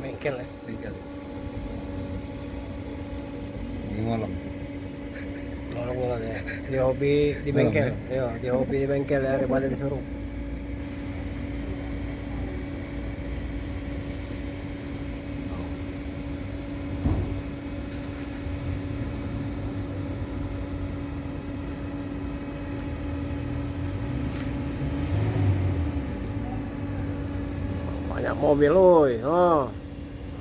Bengkel ya. Bengkel. Ini malam. Ngolong-ngolong ya. Dia hobi di bengkel. Iya, dia hobi di bengkel daripada disuruh. Banyak mobil, woi. Oh,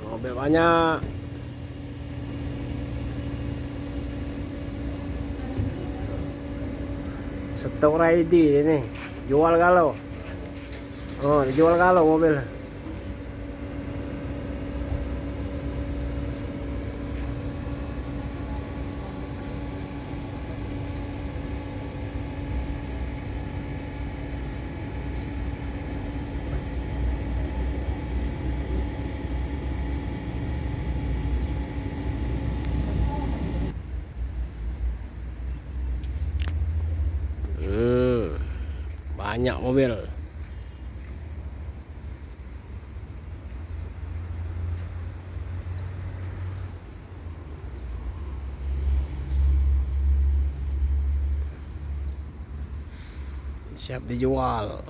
mobil banyak. Stok ID ini jual galau. Oh, dijual galau mobil. Banyak mobil. Siap dijual.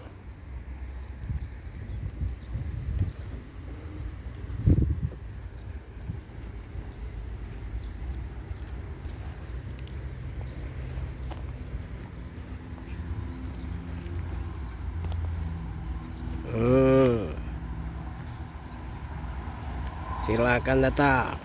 Silakan datang.